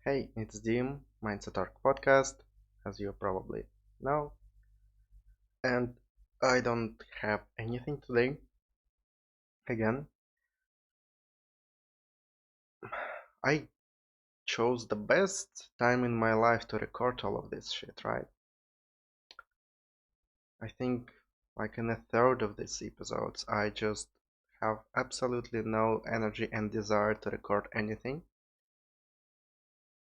Hey, it's Dim, Mindset Arc Podcast, as you probably know, and I don't have anything today. Again, I chose the best time in my life to record all of this shit, right? I think, like in a third of these episodes, I just have absolutely no energy and desire to record anything,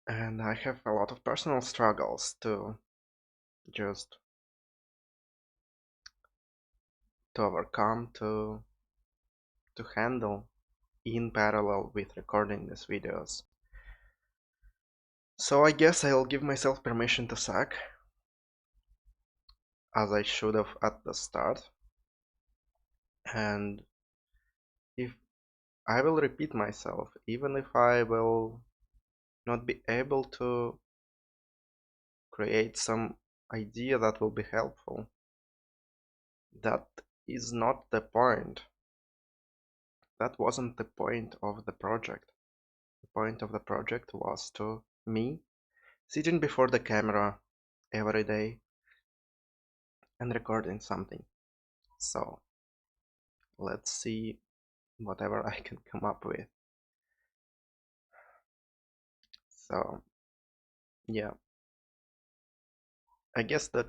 and I have a lot of personal struggles just to overcome, to handle in parallel with recording these videos. So I guess I'll give myself permission to suck, as I should have at the start. And if I will repeat myself, even if I will not be able to create some idea that will be helpful, that is not the point. That wasn't the point of the project. The point of the project was to me sitting before the camera every day and recording something. So let's see whatever I can come up with. So yeah, I guess that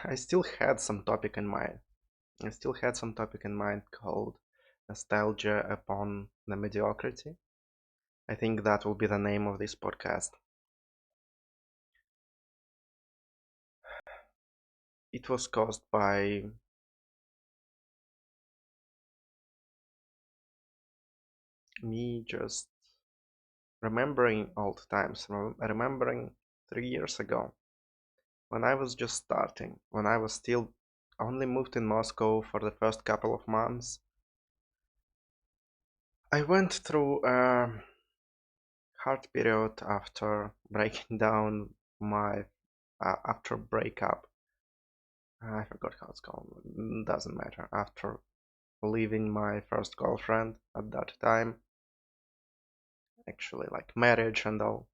I still had some topic in mind. I still had some topic in mind called Nostalgia Upon the Mediocrity. I think that will be the name of this podcast. It was caused by me just remembering old times, remembering 3 years ago when I was just starting, when I was still only moved in Moscow for the first couple of months. I went through a hard period after breaking down my after breakup. I forgot how it's called. Doesn't matter. After leaving my first girlfriend at that time, actually like marriage and all.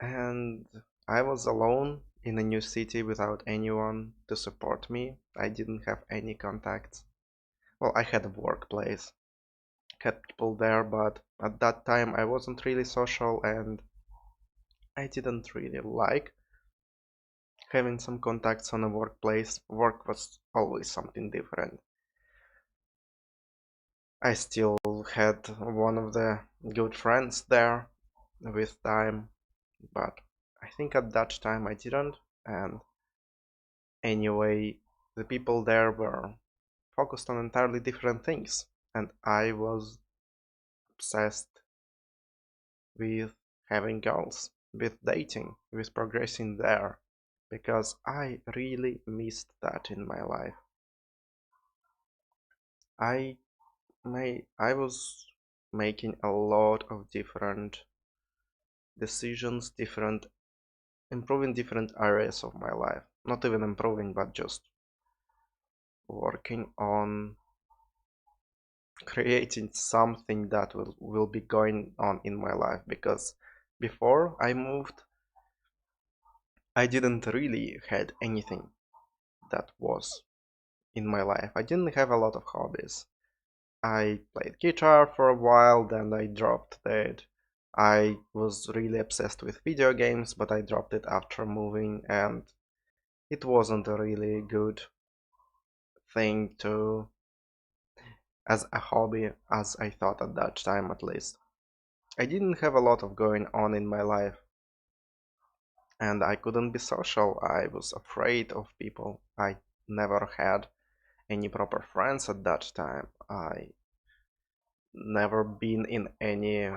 And I was alone in a new city without anyone to support me. I didn't have any contacts. Well, I had a workplace, had people there, but at that time I wasn't really social and I didn't really like having some contacts on a workplace. Work was always something different. I still had one of the good friends there with time, but I think at that time I didn't. And anyway, the people there were focused on entirely different things, and I was obsessed with having girls, with dating, with progressing there, because I really missed that in my life. I I was making a lot of different decisions, different improving different areas of my life. Not even improving, but just working on creating something that will be going on in my life. Because before I moved, I didn't really had anything that was in my life. I didn't have a lot of hobbies. I played guitar for a while, then I dropped that. I was really obsessed with video games, but I dropped it after moving, and it wasn't a really good thing to as a hobby as I thought at that time, at least. I didn't have a lot of going on in my life, and I couldn't be social. I was afraid of people. I never had any proper friends at that time. I never been in any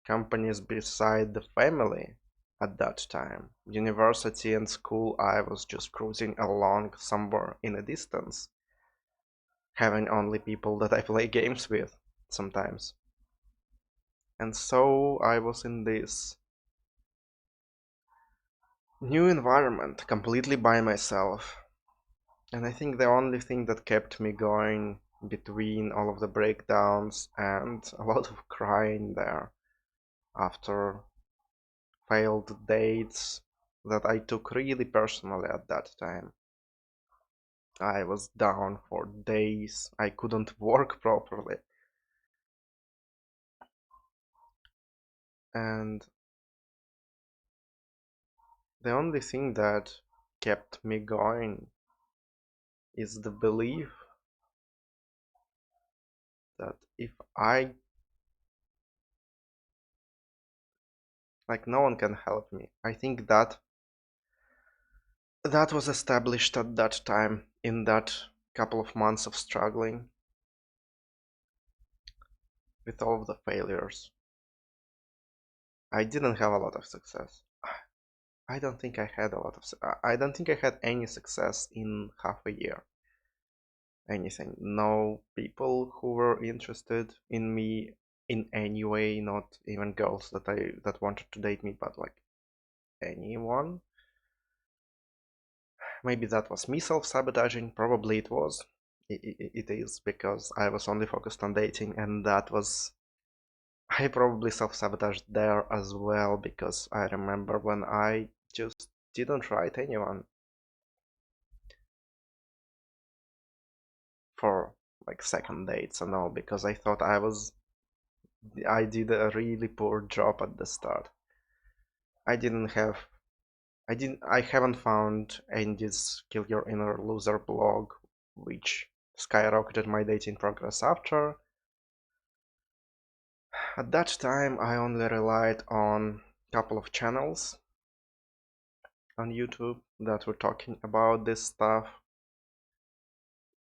companies beside the family at that time. University and school, I was just cruising along somewhere in a distance, having only people that I play games with sometimes. And so I was in this new environment completely by myself. And I think the only thing that kept me going between all of the breakdowns and a lot of crying there after failed dates that I took really personally at that time. I was down for days. I couldn't work properly. And the only thing that kept me going is the belief that if I, like, no one can help me. I think that that was established at that time in that couple of months of struggling with all of the failures. I didn't have a lot of success. I don't think I had a lot of, I don't think I had any success in half a year. Anything. No people who were interested in me in any way, not even girls that wanted to date me, but like anyone. Maybe that was me self-sabotaging. Probably it was. It is because I was only focused on dating, and that was. I probably self-sabotaged there as well because I remember when I just didn't write anyone for like second dates and all because I thought I did a really poor job at the start. I didn't have I haven't found Andy's Kill Your Inner Loser blog, which skyrocketed my dating progress after. At that time, I only relied on a couple of channels on YouTube that were talking about this stuff.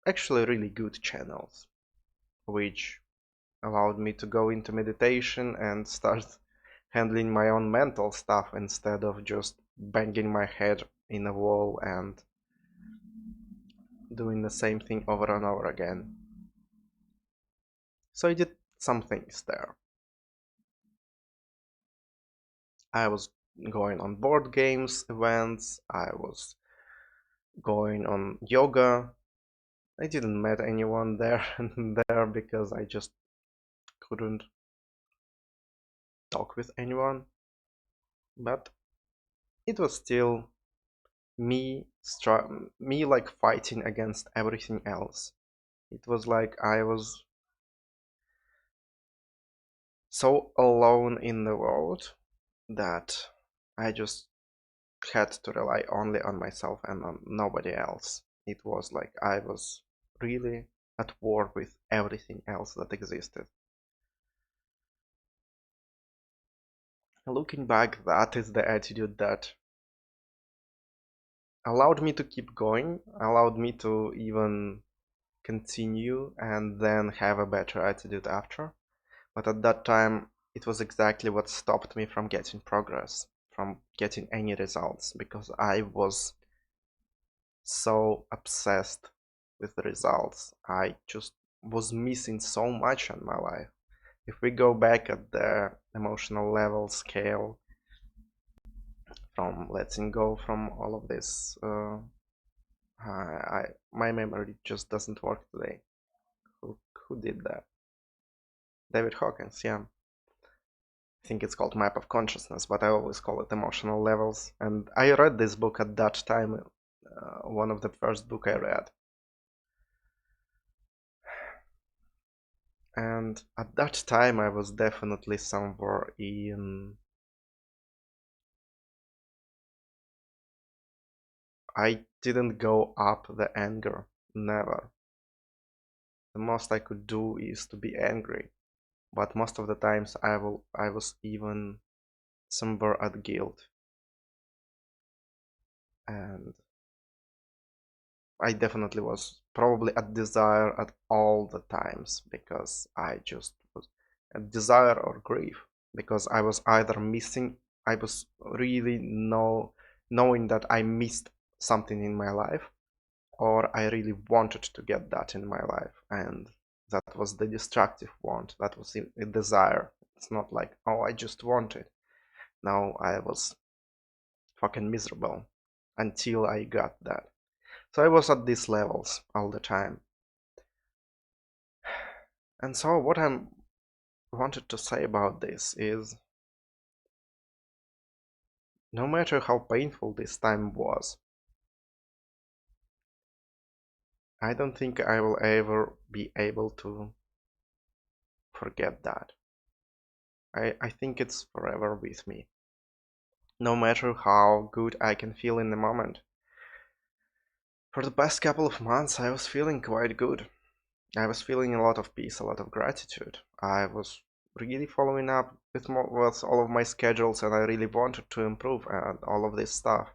Actually, really good channels, which allowed me to go into meditation and start handling my own mental stuff instead of just banging my head in a wall and doing the same thing over and over again. So I did some things there. I was going on board games events, I was going on yoga. I didn't met anyone there because I just couldn't talk with anyone, but it was still me like fighting against everything else. It was like I was so alone in the world that I just had to rely only on myself and on nobody else. It was like I was really at war with everything else that existed. Looking back, that is the attitude that allowed me to keep going, allowed me to even continue and then have a better attitude after. But at that time, it was exactly what stopped me from getting progress, from getting any results, because I was so obsessed with the results. I just was missing so much in my life. If we go back at the emotional level scale, from letting go from all of this, my memory just doesn't work today. Who did that? David Hawkins, yeah. I think it's called Map of Consciousness, but I always call it emotional levels. And I read this book at that time, one of the first book I read. And at that time, I was definitely somewhere in. I didn't go up the anger, never. The most I could do is to be angry, but most of the times I was even somewhere at guilt, and I definitely was probably at desire at all the times because I just was at desire or grief because I was either missing, I was really knowing that I missed something in my life, or I really wanted to get that in my life, and that was the destructive want. That was a desire. It's not like, oh, I just want it. No, I was fucking miserable until I got that. So I was at these levels all the time. And so what I wanted to say about this is, no matter how painful this time was, I don't think I will ever be able to forget that. I think it's forever with me. No matter how good I can feel in the moment. For the past couple of months, I was feeling quite good. I was feeling a lot of peace, a lot of gratitude. I was really following up with all of my schedules, and I really wanted to improve and all of this stuff.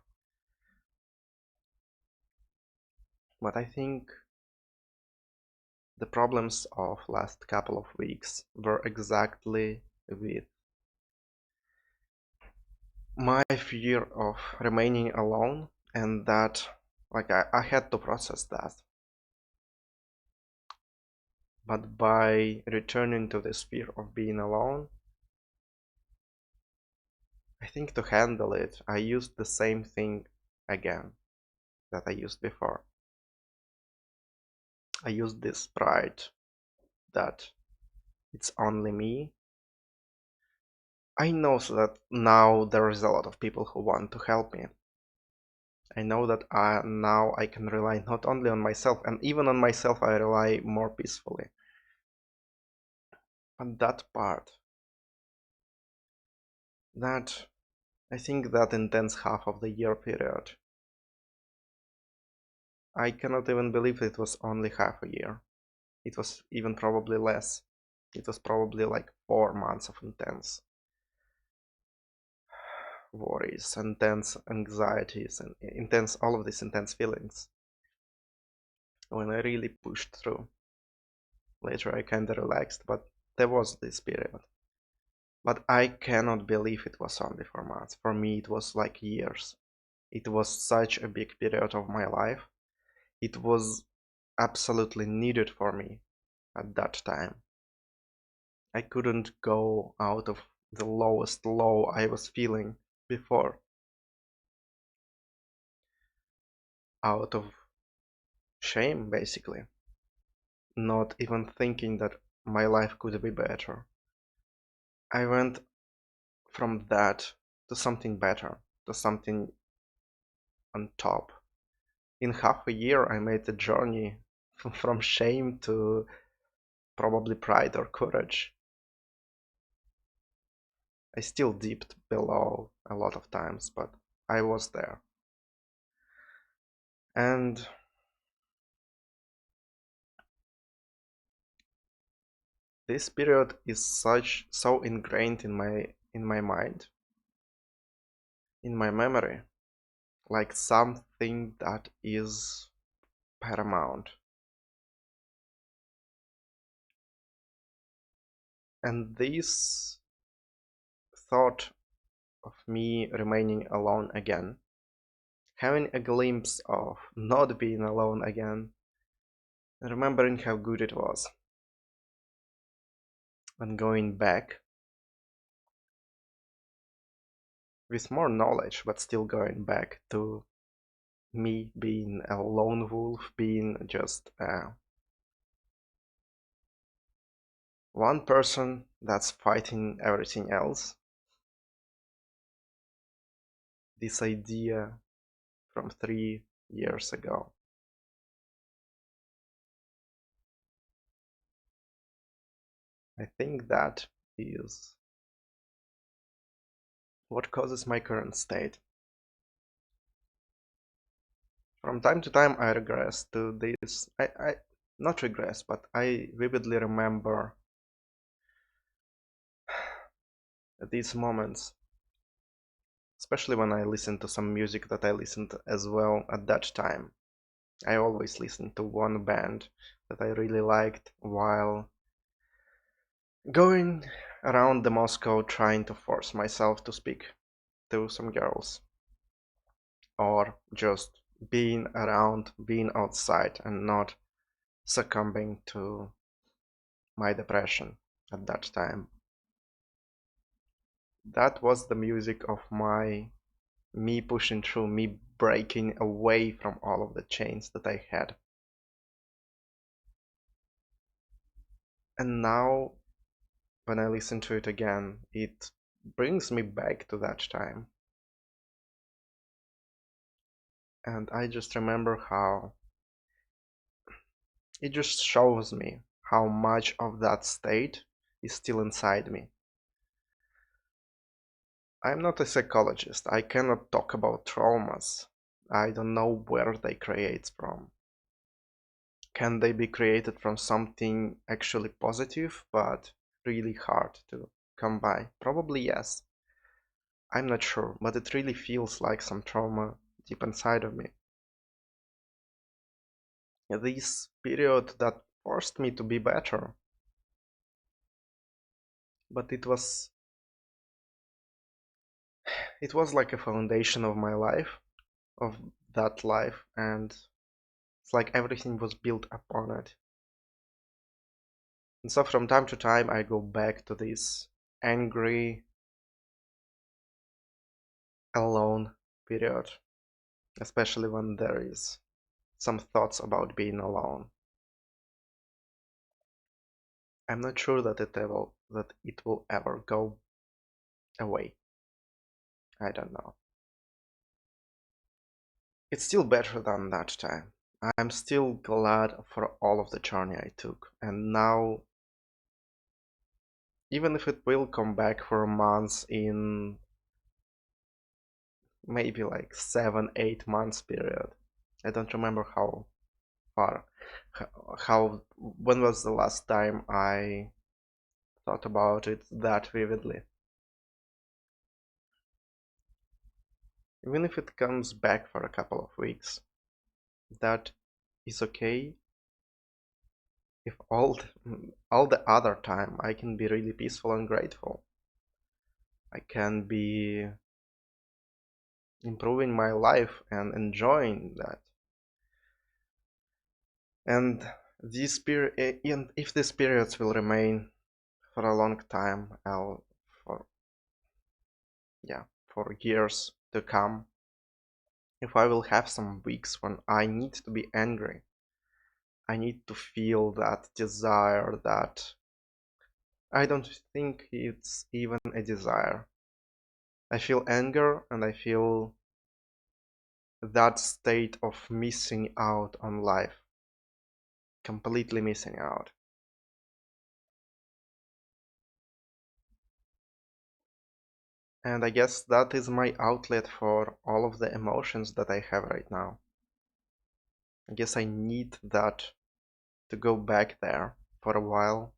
But I think the problems of last couple of weeks were exactly with my fear of remaining alone, and that, like, I had to process that. But by returning to this fear of being alone, I think to handle it, I used the same thing again that I used before. I used this pride that it's only me. I know that now there is a lot of people who want to help me. I know that now I can rely not only on myself, and even on myself I rely more peacefully. But that part, that I think that intense half of the year period, I cannot even believe it was only half a year. It was even probably less. It was probably like 4 months of intense worries, intense anxieties, and intense, all of these intense feelings. When I really pushed through. Later I kinda relaxed, but there was this period. But I cannot believe it was only 4 months. For me it was like years. It was such a big period of my life. It was absolutely needed for me at that time. I couldn't go out of the lowest low I was feeling before, out of shame basically, not even thinking that my life could be better. I went from that to something better, to something on top. In half a year I made the journey from shame to probably pride or courage. I still dipped below a lot of times, but I was there. And this period is so ingrained in my mind, in my memory, like something that is paramount. And this thought of me remaining alone again, having a glimpse of not being alone again, remembering how good it was, and going back with more knowledge, but still going back to me being a lone wolf, being just one person that's fighting everything else. This idea from 3 years ago. I think that is what causes my current state. From time to time I regress to this, I not regress, but I vividly remember these moments, especially when I listen to some music that I listened as well at that time. I always listened to one band that I really liked while going around the Moscow trying to force myself to speak to some girls, or just being around, being outside and not succumbing to my depression at that time. That was the music of me pushing through, me breaking away from all of the chains that I had. And now, when I listen to it again, it brings me back to that time. And I just remember how it just shows me how much of that state is still inside me. I'm not a psychologist. I cannot talk about traumas. I don't know where they create from. Can they be created from something actually positive, but really hard to come by? Probably yes. I'm not sure, but it really feels like some trauma deep inside of me. This period that forced me to be better, but it was like a foundation of my life, of that life, and it's like everything was built upon it. And so from time to time I go back to this angry, alone period, especially when there is some thoughts about being alone. I'm not sure that it will ever go away. I don't know. It's still better than that time. I'm still glad for all of the journey I took, and now, even if it will come back for months, in maybe like 7, 8 months period. I don't remember how far, how, when was the last time I thought about it that vividly. Even if it comes back for a couple of weeks, that is okay. If all the other time I can be really peaceful and grateful. I can be improving my life and enjoying that. And and if these periods will remain for a long time, for yeah, for years to come, if I will have some weeks when I need to be angry, I need to feel that desire that I don't think it's even a desire. I feel anger and I feel that state of missing out on life, completely missing out. And I guess that is my outlet for all of the emotions that I have right now. I guess I need that to go back there for a while,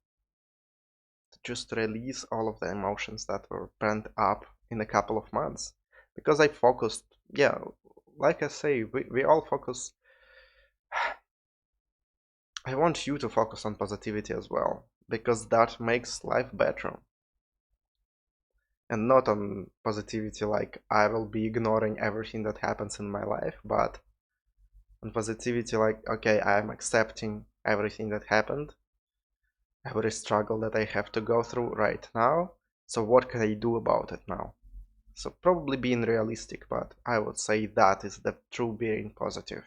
to just release all of the emotions that were pent up in a couple of months. Because I focused, yeah, like I say, we all focus. I want you to focus on positivity as well, because that makes life better. And not on positivity like I will be ignoring everything that happens in my life, but on positivity like, okay, I'm accepting everything that happened, every struggle that I have to go through right now, so what can I do about it now? So probably being realistic, but I would say that is the true being positive.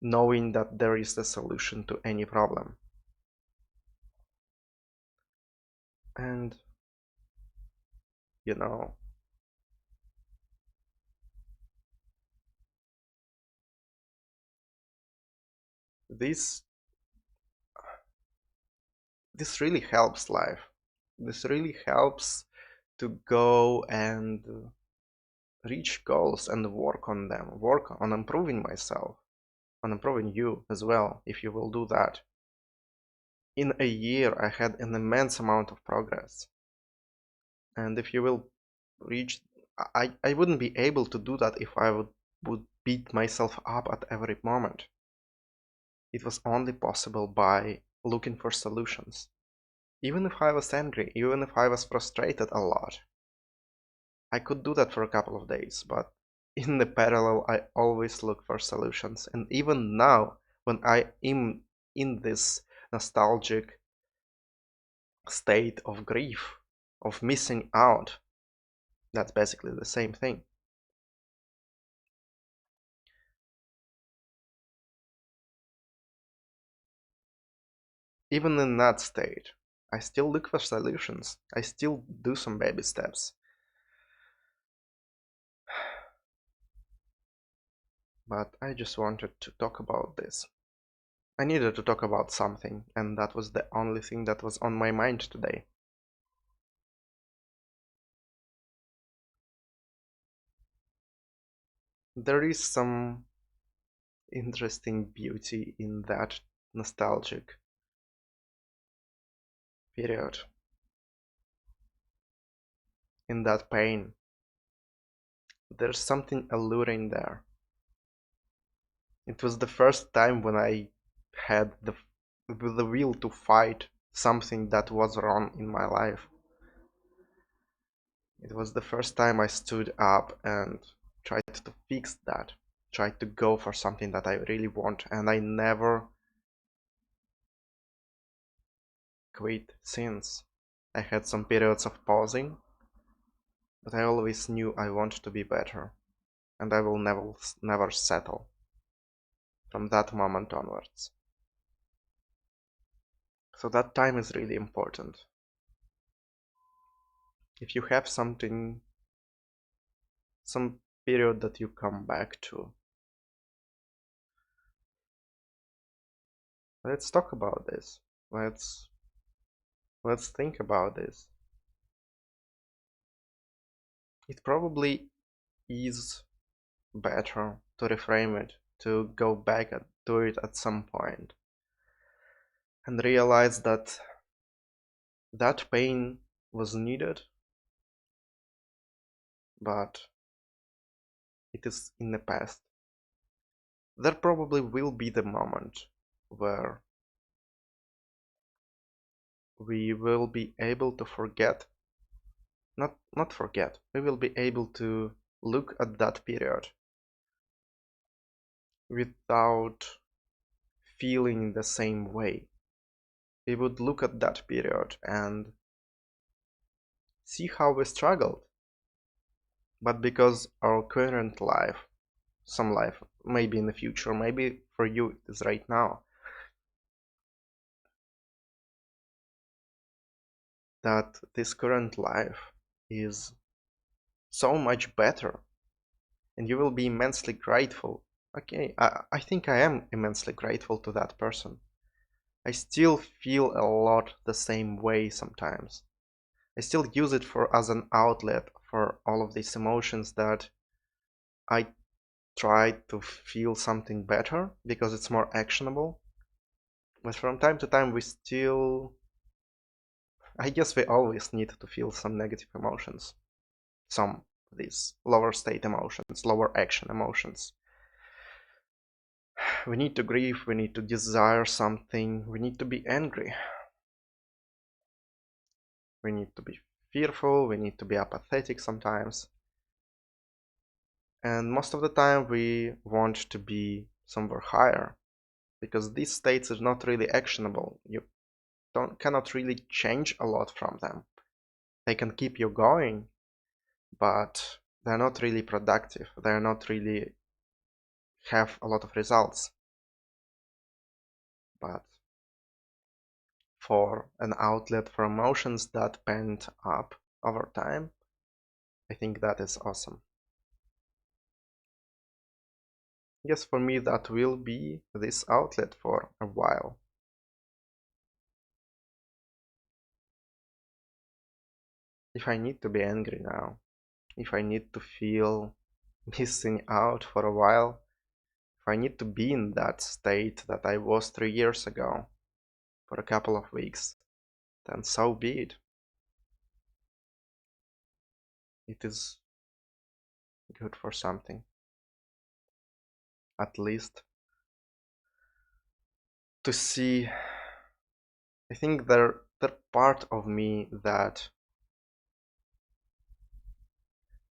Knowing that there is a solution to any problem. And, you know, this this really helps life. This really helps to go and reach goals and work on them, work on improving myself, on improving you as well, if you will do that. In a year, I had an immense amount of progress. And if you will reach, I wouldn't be able to do that if I would beat myself up at every moment. It was only possible by looking for solutions. Even if I was angry, even if I was frustrated a lot, I could do that for a couple of days, but in the parallel, I always look for solutions. And even now, when I am in this nostalgic state of grief, of missing out, that's basically the same thing. even in that state, I still look for solutions. I still do some baby steps. But I just wanted to talk about this. I needed to talk about something, and that was the only thing that was on my mind today. There is some interesting beauty in that nostalgic period, in that pain. There's something alluring there. It was the first time when I had the will to fight something that was wrong in my life. It was the first time I stood up and tried to fix that, tried to go for something that I really want, and I never quit since. I had some periods of pausing, but I always knew I want to be better, and I will never settle from that moment onwards. So that time is really important. If you have something, some period that you come back to, let's talk about this. Let's think about this. It probably is better to reframe it, to go back to it at some point and realize that that pain was needed, but it is in the past. There probably will be the moment where we will be able to forget, not forget, we will be able to look at that period without feeling the same way. We would look at that period and see how we struggled, but because our current life, some life, maybe in the future, maybe for you it is right now, that this current life is so much better, and you will be immensely grateful. Okay, I think I am immensely grateful to that person. I still feel a lot the same way sometimes. I still use it for as an outlet for all of these emotions that I try to feel something better because it's more actionable. But from time to time we still, I guess we always need to feel some negative emotions. Some of these lower state emotions, lower action emotions. We need to grieve, we need to desire something, we need to be angry. We need to be fearful, we need to be apathetic sometimes. And most of the time we want to be somewhere higher, because these states are not really actionable. You cannot really change a lot from them. They can keep you going, but they're not really productive. They're not really have a lot of results. But for an outlet for emotions that pent up over time, I think that is awesome. Yes, for me that will be this outlet for a while. If I need to be angry now, if I need to feel missing out for a while, if I need to be in that state that I was 3 years ago for a couple of weeks, then so be it. It is good for something. At least to see, I think there part of me that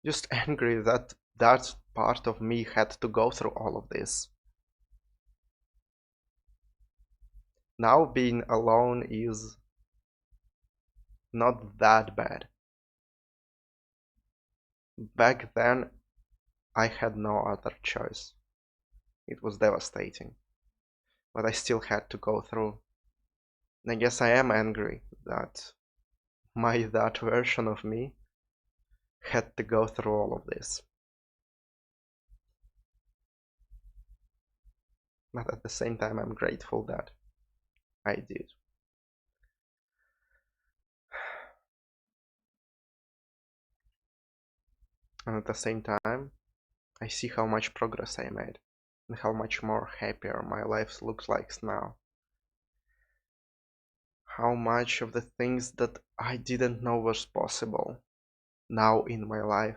just angry that that part of me had to go through all of this. Now being alone is not that bad. Back then I had no other choice. It was devastating, but I still had to go through. I guess I am angry that that version of me had to go through all of this. But at the same time, I'm grateful that I did. And at the same time, I see how much progress I made and how much more happier my life looks like now. How much of the things that I didn't know was possible now in my life.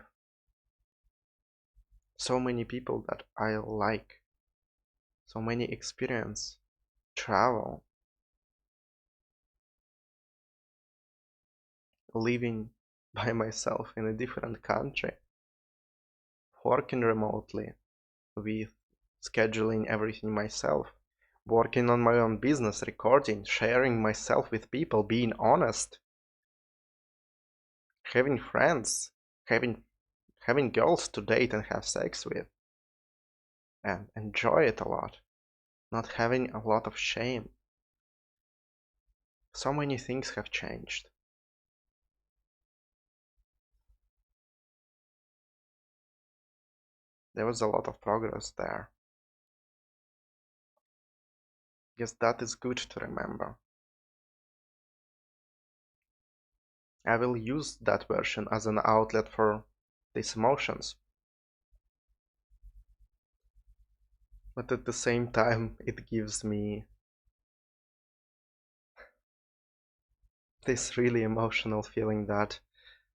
So many people that I like, so many experience, travel, living by myself in a different country, working remotely with scheduling everything myself, working on my own business, recording, sharing myself with people, being honest, having friends, having girls to date and have sex with, and enjoy it a lot, not having a lot of shame. So many things have changed. There was a lot of progress there. Guess that is good to remember. I will use that version as an outlet for these emotions. But at the same time, it gives me this really emotional feeling that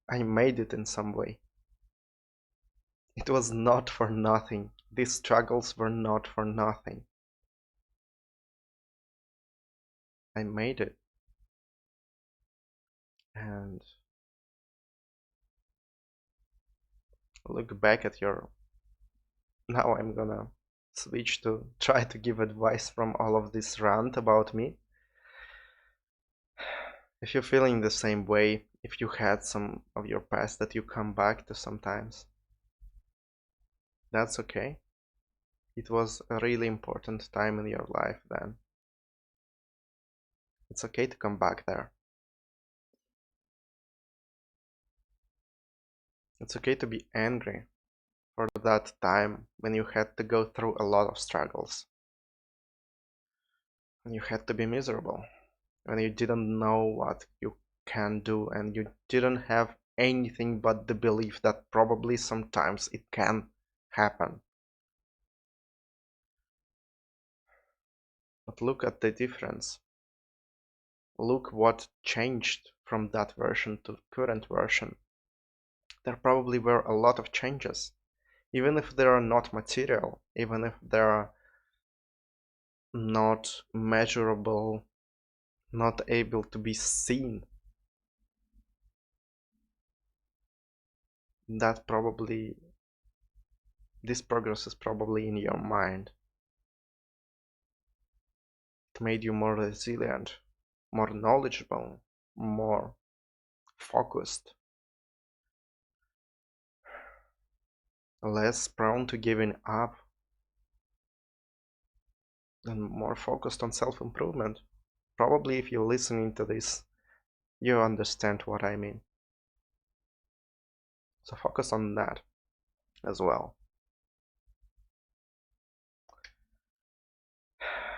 I made it in some way. It was not for nothing. These struggles were not for nothing. I made it. And look back at your... Now I'm gonna switch to try to give advice from all of this rant about me. If you're feeling the same way, if you had some of your past that you come back to sometimes, that's okay. It was a really important time in your life then. It's okay to come back there. It's okay to be angry for that time when you had to go through a lot of struggles. When you had to be miserable. When you didn't know what you can do and you didn't have anything but the belief that probably sometimes it can happen. But look at the difference. Look what changed from that version to the current version. There probably were a lot of changes. Even if they are not material, even if they are not measurable, not able to be seen, that probably, this progress is probably in your mind. It made you more resilient, more knowledgeable, more focused, less prone to giving up, and more focused on self-improvement. Probably if you're listening to this, you understand what I mean. So focus on that as well.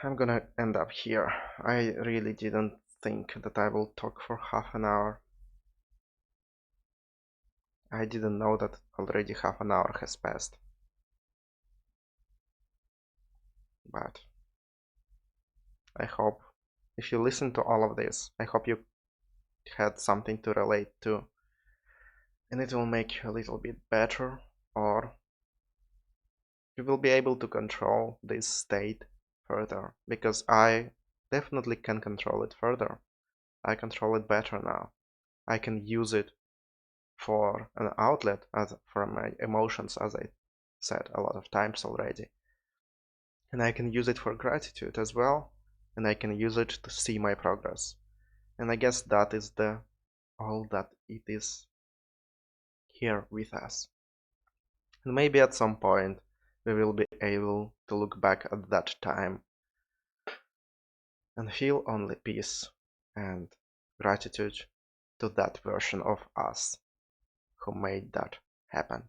I'm gonna end up here. I really didn't think that I will talk for half an hour. I didn't know that already half an hour has passed. But I hope if you listen to all of this, I hope you had something to relate to and it will make you a little bit better, or you will be able to control this state further, because I definitely can control it further. I control it better now. I can use it for an outlet for my emotions, as I said a lot of times already. And I can use it for gratitude as well, and I can use it to see my progress. And I guess that is all that it is here with us. And maybe at some point we will be able to look back at that time and feel only peace and gratitude to that version of us who made that happen.